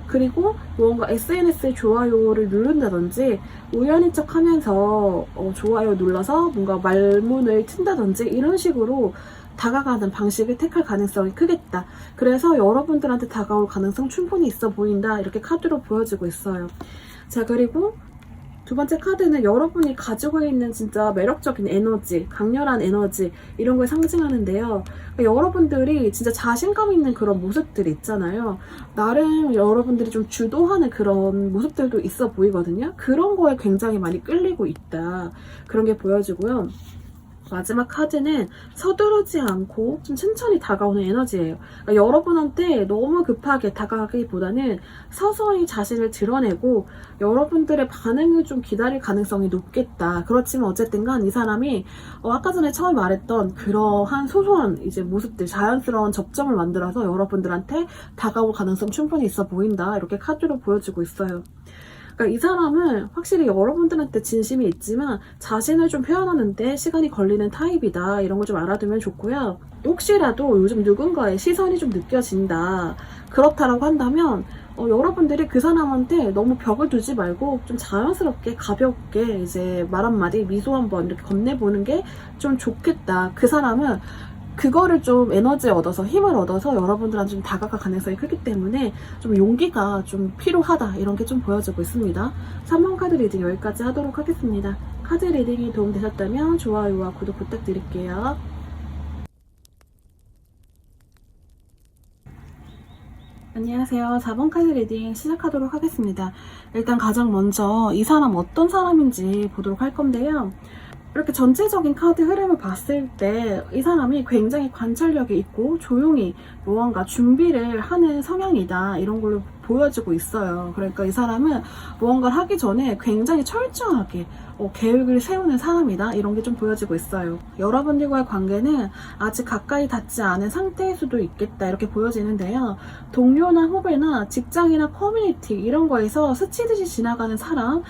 그리고 무언가 SNS에 좋아요를 누른다든지 우연인 척 하면서 좋아요 눌러서 뭔가 말문을 튼다든지 이런 식으로 다가가는 방식을 택할 가능성이 크겠다. 그래서 여러분들한테 다가올 가능성 충분히 있어 보인다, 이렇게 카드로 보여지고 있어요. 자, 그리고 두 번째 카드는 여러분이 가지고 있는 진짜 매력적인 에너지, 강렬한 에너지, 이런 걸 상징하는데요. 그러니까 여러분들이 진짜 자신감 있는 그런 모습들이 있잖아요. 나름 여러분들이 좀 주도하는 그런 모습들도 있어 보이거든요. 그런 거에 굉장히 많이 끌리고 있다, 그런 게 보여지고요. 마지막 카드는 서두르지 않고 좀 천천히 다가오는 에너지예요. 그러니까 여러분한테 너무 급하게 다가가기보다는 서서히 자신을 드러내고 여러분들의 반응을 좀 기다릴 가능성이 높겠다. 그렇지만 어쨌든 간 이 사람이 아까 전에 처음 말했던 그러한 소소한 이제 모습들, 자연스러운 접점을 만들어서 여러분들한테 다가올 가능성 충분히 있어 보인다, 이렇게 카드로 보여지고 있어요. 그러니까 이 사람은 확실히 여러분들한테 진심이 있지만 자신을 좀 표현하는데 시간이 걸리는 타입이다, 이런 걸 좀 알아두면 좋고요. 혹시라도 요즘 누군가의 시선이 좀 느껴진다, 그렇다라고 한다면 여러분들이 그 사람한테 너무 벽을 두지 말고 좀 자연스럽게 가볍게 이제 말 한마디, 미소 한번 이렇게 건네보는 게 좀 좋겠다. 그 사람은 그거를 좀 에너지 얻어서, 힘을 얻어서 여러분들한테 좀 다가갈 가능성이 크기 때문에 좀 용기가 좀 필요하다, 이런 게 좀 보여지고 있습니다. 3번 카드 리딩 여기까지 하도록 하겠습니다. 카드 리딩이 도움되셨다면 좋아요와 구독 부탁드릴게요. 안녕하세요. 4번 카드 리딩 시작하도록 하겠습니다. 일단 가장 먼저 이 사람 어떤 사람인지 보도록 할 건데요. 이렇게 전체적인 카드 흐름을 봤을 때 이 사람이 굉장히 관찰력이 있고 조용히 무언가 준비를 하는 성향이다, 이런 걸로 보여지고 있어요. 그러니까 이 사람은 무언가를 하기 전에 굉장히 철저하게 계획을 세우는 사람이다, 이런 게 좀 보여지고 있어요. 여러분들과의 관계는 아직 가까이 닿지 않은 상태일 수도 있겠다, 이렇게 보여지는데요. 동료나 후배나 직장이나 커뮤니티 이런 거에서 스치듯이 지나가는 사람,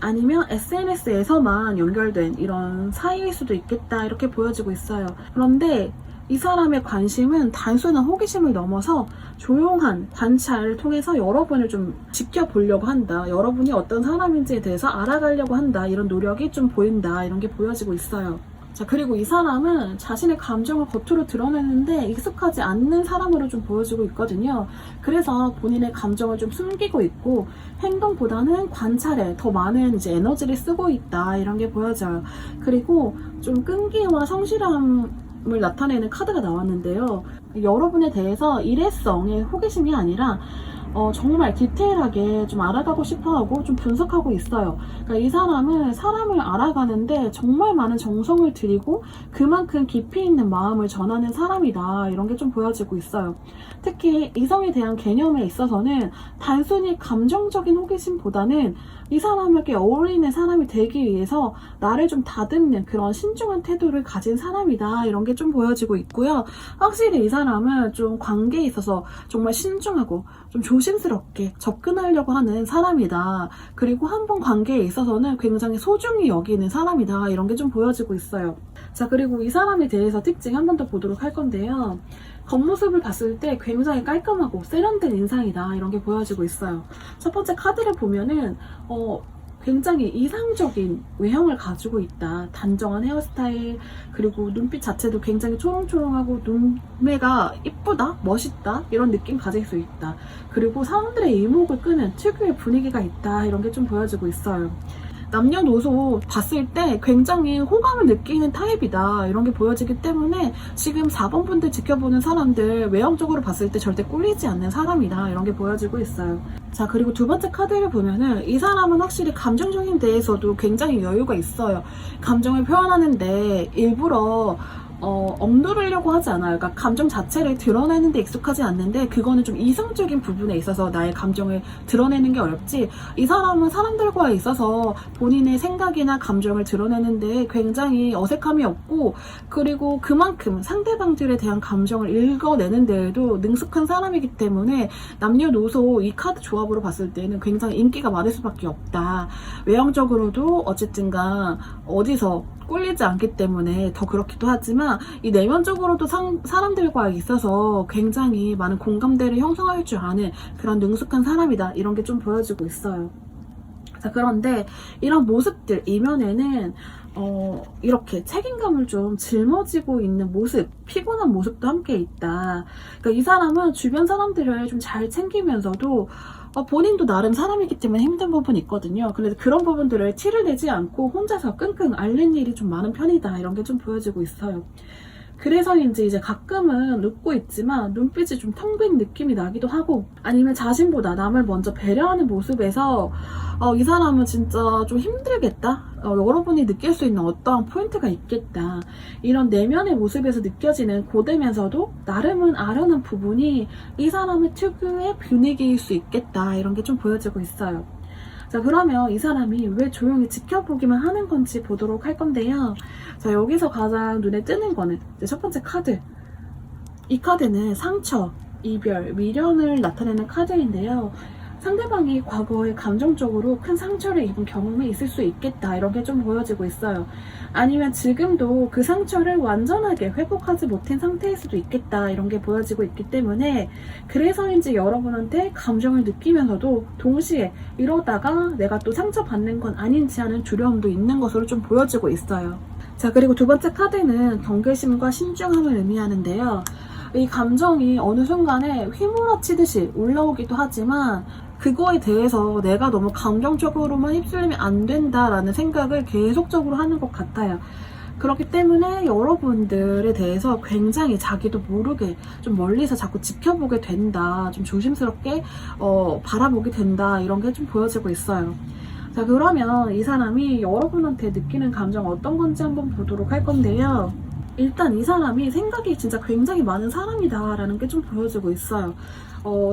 아니면 SNS에서만 연결된 이런 사이일 수도 있겠다, 이렇게 보여지고 있어요. 그런데 이 사람의 관심은 단순한 호기심을 넘어서 조용한 관찰을 통해서 여러분을 좀 지켜보려고 한다, 여러분이 어떤 사람인지에 대해서 알아가려고 한다, 이런 노력이 좀 보인다, 이런 게 보여지고 있어요. 자, 그리고 이 사람은 자신의 감정을 겉으로 드러내는데 익숙하지 않는 사람으로 좀 보여지고 있거든요. 그래서 본인의 감정을 좀 숨기고 있고 행동보다는 관찰에 더 많은 이제 에너지를 쓰고 있다, 이런 게 보여져요. 그리고 좀 끈기와 성실함을 나타내는 카드가 나왔는데요. 여러분에 대해서 일회성의 호기심이 아니라 정말 디테일하게 좀 알아가고 싶어하고 좀 분석하고 있어요. 그러니까 이 사람은 사람을 알아가는데 정말 많은 정성을 들이고 그만큼 깊이 있는 마음을 전하는 사람이다, 이런 게 좀 보여지고 있어요. 특히 이성에 대한 개념에 있어서는 단순히 감정적인 호기심보다는 이 사람에게 어울리는 사람이 되기 위해서 나를 좀 다듬는 그런 신중한 태도를 가진 사람이다, 이런 게 좀 보여지고 있고요. 확실히 이 사람은 좀 관계에 있어서 정말 신중하고 좀 조심스럽게 접근하려고 하는 사람이다. 그리고 한 번 관계에 있어서는 굉장히 소중히 여기는 사람이다, 이런 게 좀 보여지고 있어요. 자, 그리고 이 사람에 대해서 특징 한 번 더 보도록 할 건데요. 겉모습을 봤을 때 굉장히 깔끔하고 세련된 인상이다, 이런 게 보여지고 있어요. 첫 번째 카드를 보면은 굉장히 이상적인 외형을 가지고 있다. 단정한 헤어스타일, 그리고 눈빛 자체도 굉장히 초롱초롱하고 눈매가 이쁘다, 멋있다, 이런 느낌 가질 수 있다. 그리고 사람들의 이목을 끄는 특유의 분위기가 있다, 이런 게 좀 보여지고 있어요. 남녀노소 봤을 때 굉장히 호감을 느끼는 타입이다, 이런 게 보여지기 때문에 지금 4번 분들 지켜보는 사람들 외형적으로 봤을 때 절대 꿀리지 않는 사람이다, 이런 게 보여지고 있어요. 자, 그리고 두 번째 카드를 보면은 이 사람은 확실히 감정적인 데에서도 굉장히 여유가 있어요. 감정을 표현하는데 일부러 억누르려고 하지 않아요. 그러니까 감정 자체를 드러내는 데 익숙하지 않는데 그거는 좀 이성적인 부분에 있어서 나의 감정을 드러내는 게 어렵지, 이 사람은 사람들과에 있어서 본인의 생각이나 감정을 드러내는데 굉장히 어색함이 없고, 그리고 그만큼 상대방들에 대한 감정을 읽어내는 데에도 능숙한 사람이기 때문에 남녀노소 이 카드 조합으로 봤을 때는 굉장히 인기가 많을 수밖에 없다. 외형적으로도 어쨌든간 어디서 꿀리지 않기 때문에 더 그렇기도 하지만 이 내면적으로도 사람들과 있어서 굉장히 많은 공감대를 형성할 줄 아는 그런 능숙한 사람이다, 이런 게 좀 보여지고 있어요. 자, 그런데 이런 모습들 이면에는 이렇게 책임감을 좀 짊어지고 있는 모습, 피곤한 모습도 함께 있다. 그러니까 이 사람은 주변 사람들을 좀 잘 챙기면서도 본인도 나름 사람이기 때문에 힘든 부분이 있거든요. 그래서 그런 부분들을 티를 내지 않고 혼자서 끙끙 앓는 일이 좀 많은 편이다, 이런 게 좀 보여지고 있어요. 그래서인지 이제 가끔은 웃고 있지만 눈빛이 좀 텅 빈 느낌이 나기도 하고, 아니면 자신보다 남을 먼저 배려하는 모습에서 이 사람은 진짜 좀 힘들겠다, 여러분이 느낄 수 있는 어떠한 포인트가 있겠다, 이런 내면의 모습에서 느껴지는 고되면서도 나름은 아련한 부분이 이 사람의 특유의 분위기일 수 있겠다, 이런 게 좀 보여지고 있어요. 자, 그러면 이 사람이 왜 조용히 지켜보기만 하는 건지 보도록 할 건데요. 자, 여기서 가장 눈에 뜨는 거는 이제 첫 번째 카드. 이 카드는 상처, 이별, 미련을 나타내는 카드인데요. 상대방이 과거에 감정적으로 큰 상처를 입은 경험이 있을 수 있겠다, 이런 게 좀 보여지고 있어요. 아니면 지금도 그 상처를 완전하게 회복하지 못한 상태일 수도 있겠다, 이런 게 보여지고 있기 때문에 그래서인지 여러분한테 감정을 느끼면서도 동시에 이러다가 내가 또 상처받는 건 아닌지 하는 두려움도 있는 것으로 좀 보여지고 있어요. 자, 그리고 두 번째 카드는 경계심과 신중함을 의미하는데요. 이 감정이 어느 순간에 휘몰아치듯이 올라오기도 하지만 그거에 대해서 내가 너무 감정적으로만 휩쓸리면 안 된다라는 생각을 계속적으로 하는 것 같아요. 그렇기 때문에 여러분들에 대해서 굉장히 자기도 모르게 좀 멀리서 자꾸 지켜보게 된다. 좀 조심스럽게 바라보게 된다. 이런 게 좀 보여지고 있어요. 자, 그러면 이 사람이 여러분한테 느끼는 감정 어떤 건지 한번 보도록 할 건데요. 일단 이 사람이 생각이 진짜 굉장히 많은 사람이다라는 게 좀 보여지고 있어요.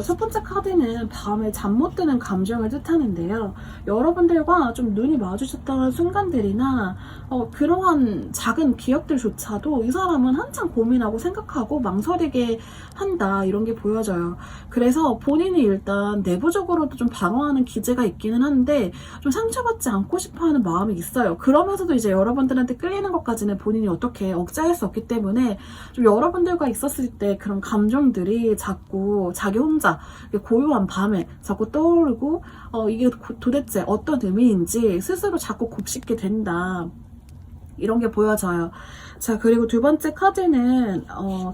첫 번째 카드는 밤에 잠 못 드는 감정을 뜻하는데요. 여러분들과 좀 눈이 마주쳤던 순간들이나 그러한 작은 기억들조차도 이 사람은 한참 고민하고 생각하고 망설이게 한다, 이런 게 보여져요. 그래서 본인이 일단 내부적으로도 좀 방어하는 기제가 있기는 한데 좀 상처받지 않고 싶어하는 마음이 있어요. 그러면서도 이제 여러분들한테 끌리는 것까지는 본인이 어떻게 억제할 수 없기 때문에 좀 여러분들과 있었을 때 그런 감정들이 자꾸 자기 혼자 고요한 밤에 자꾸 떠오르고 이게 도대체 어떤 의미인지 스스로 자꾸 곱씹게 된다, 이런 게 보여져요. 자, 그리고 두 번째 카드는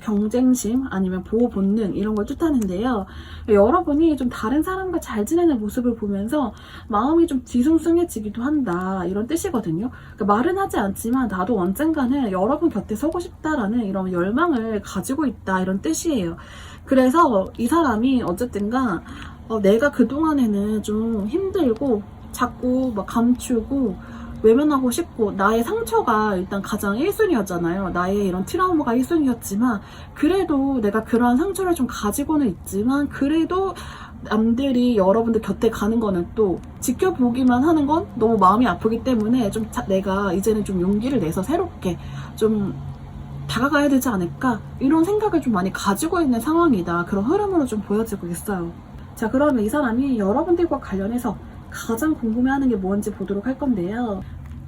경쟁심 아니면 보호 본능, 이런 걸 뜻하는데요. 여러분이 좀 다른 사람과 잘 지내는 모습을 보면서 마음이 좀 뒤숭숭해지기도 한다, 이런 뜻이거든요. 그러니까 말은 하지 않지만 나도 언젠가는 여러분 곁에 서고 싶다라는 이런 열망을 가지고 있다, 이런 뜻이에요. 그래서 이 사람이 어쨌든가 내가 그동안에는 좀 힘들고 자꾸 막 감추고 외면하고 싶고 나의 상처가 일단 가장 1순위였잖아요. 나의 이런 트라우마가 1순위였지만 그래도 내가 그러한 상처를 좀 가지고는 있지만 그래도 남들이 여러분들 곁에 가는 거는 또 지켜보기만 하는 건 너무 마음이 아프기 때문에 좀 내가 이제는 좀 용기를 내서 새롭게 좀 다가가야 되지 않을까, 이런 생각을 좀 많이 가지고 있는 상황이다, 그런 흐름으로 좀 보여지고 있어요. 자, 그러면 이 사람이 여러분들과 관련해서 가장 궁금해하는 게 뭔지 보도록 할 건데요.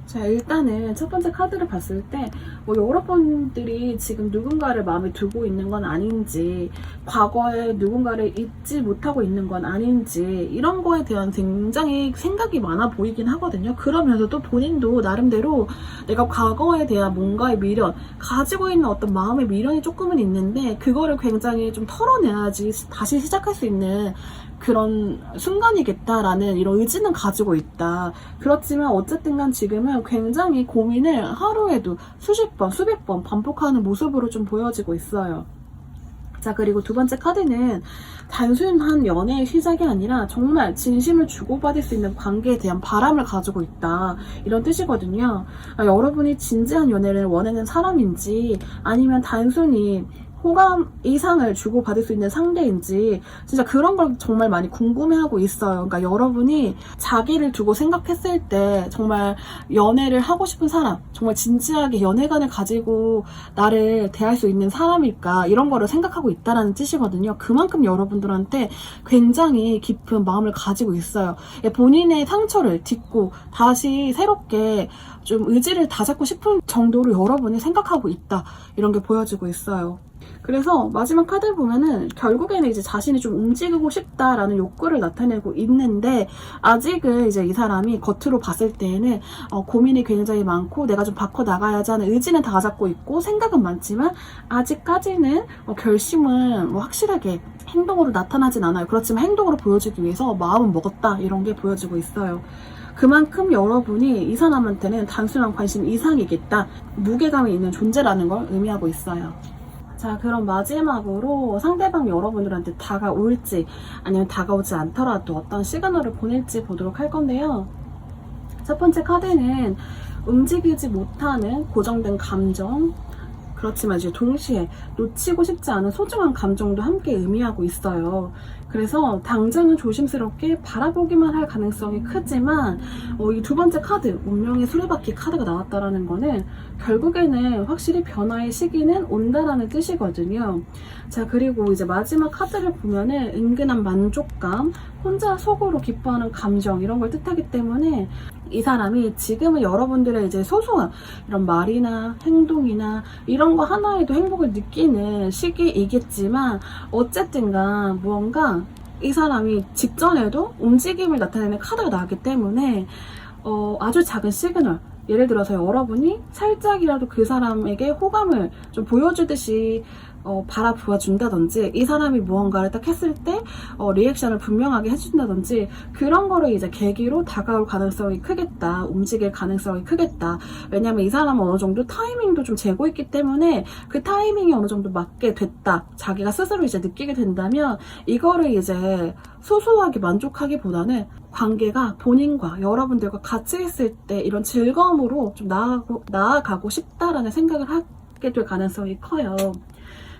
자, 일단은 첫 번째 카드를 봤을 때 여러분들이 지금 누군가를 마음에 두고 있는 건 아닌지, 과거에 누군가를 잊지 못하고 있는 건 아닌지, 이런 거에 대한 굉장히 생각이 많아 보이긴 하거든요. 그러면서도 본인도 나름대로 내가 과거에 대한 뭔가의 미련, 가지고 있는 어떤 마음의 미련이 조금은 있는데 그거를 굉장히 좀 털어내야지 다시 시작할 수 있는 그런 순간이겠다라는 이런 의지는 가지고 있다. 그렇지만 어쨌든 간 지금은 굉장히 고민을 하루에도 수십 번, 수백 번 반복하는 모습으로 좀 보여지고 있어요. 자, 그리고 두 번째 카드는 단순한 연애의 시작이 아니라 정말 진심을 주고받을 수 있는 관계에 대한 바람을 가지고 있다, 이런 뜻이거든요. 여러분이 진지한 연애를 원하는 사람인지 아니면 단순히 호감 이상을 주고받을 수 있는 상대인지 진짜 그런 걸 정말 많이 궁금해하고 있어요. 그러니까 여러분이 자기를 두고 생각했을 때 정말 연애를 하고 싶은 사람, 정말 진지하게 연애관을 가지고 나를 대할 수 있는 사람일까, 이런 거를 생각하고 있다는 뜻이거든요. 그만큼 여러분들한테 굉장히 깊은 마음을 가지고 있어요. 본인의 상처를 딛고 다시 새롭게 좀 의지를 다잡고 싶은 정도로 여러분이 생각하고 있다, 이런 게 보여지고 있어요. 그래서 마지막 카드를 보면은 결국에는 이제 자신이 좀 움직이고 싶다라는 욕구를 나타내고 있는데 아직은 이제 이 사람이 겉으로 봤을 때에는 고민이 굉장히 많고 내가 좀 바꿔나가야지 하는 의지는 다 잡고 있고 생각은 많지만 아직까지는 결심은 뭐 확실하게 행동으로 나타나진 않아요. 그렇지만 행동으로 보여주기 위해서 마음은 먹었다, 이런 게 보여지고 있어요. 그만큼 여러분이 이 사람한테는 단순한 관심 이상이겠다, 무게감이 있는 존재라는 걸 의미하고 있어요. 자, 그럼 마지막으로 상대방 여러분들한테 다가올지 아니면 다가오지 않더라도 어떤 시그널을 보낼지 보도록 할 건데요. 첫 번째 카드는 움직이지 못하는 고정된 감정, 그렇지만 이제 동시에 놓치고 싶지 않은 소중한 감정도 함께 의미하고 있어요. 그래서 당장은 조심스럽게 바라보기만 할 가능성이 크지만 이 두 번째 카드, 운명의 수레바퀴 카드가 나왔다라는 거는 결국에는 확실히 변화의 시기는 온다라는 뜻이거든요. 자, 그리고 이제 마지막 카드를 보면은 은근한 만족감, 혼자 속으로 기뻐하는 감정, 이런 걸 뜻하기 때문에 이 사람이 지금은 여러분들의 이제 소소한 이런 말이나 행동이나 이런 거 하나에도 행복을 느끼는 시기이겠지만 어쨌든간 무언가 이 사람이 직전에도 움직임을 나타내는 카드가 나왔기 때문에 아주 작은 시그널, 예를 들어서 여러분이 살짝이라도 그 사람에게 호감을 좀 보여주듯이 바라보아 준다든지, 이 사람이 무언가를 딱 했을 때 리액션을 분명하게 해준다든지, 그런 거를 이제 계기로 다가올 가능성이 크겠다, 움직일 가능성이 크겠다. 왜냐면 이 사람은 어느 정도 타이밍도 좀 재고 있기 때문에 그 타이밍이 어느 정도 맞게 됐다, 자기가 스스로 이제 느끼게 된다면, 이거를 이제 소소하게 만족하기보다는 관계가 본인과 여러분들과 같이 있을 때 이런 즐거움으로 좀 나아가고 싶다라는 생각을 하게 될 가능성이 커요.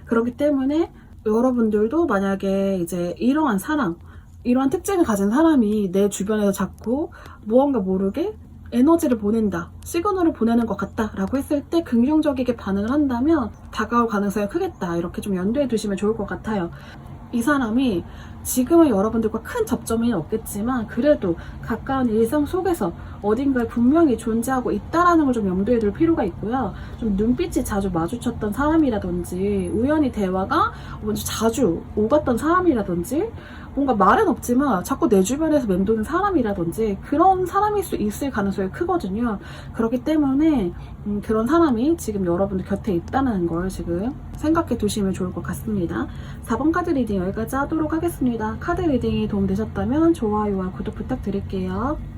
그렇기 때문에 여러분들도 만약에 이제 이러한 사람, 이러한 특징을 가진 사람이 내 주변에서 자꾸 무언가 모르게 에너지를 보낸다, 시그널을 보내는 것 같다 라고 했을 때 긍정적이게 반응을 한다면 다가올 가능성이 크겠다, 이렇게 좀 염두에 두시면 좋을 것 같아요. 이 사람이 지금은 여러분들과 큰 접점이 없겠지만 그래도 가까운 일상 속에서 어딘가에 분명히 존재하고 있다라는 걸 좀 염두에 둘 필요가 있고요. 좀 눈빛이 자주 마주쳤던 사람이라든지, 우연히 대화가 먼저 자주 오갔던 사람이라든지, 뭔가 말은 없지만 자꾸 내 주변에서 맴도는 사람이라든지, 그런 사람일 수 있을 가능성이 크거든요. 그렇기 때문에 그런 사람이 지금 여러분들 곁에 있다는 걸 지금 생각해 두시면 좋을 것 같습니다. 4번 카드 리딩 여기까지 하도록 하겠습니다. 카드 리딩이 도움되셨다면 좋아요와 구독 부탁드릴게요.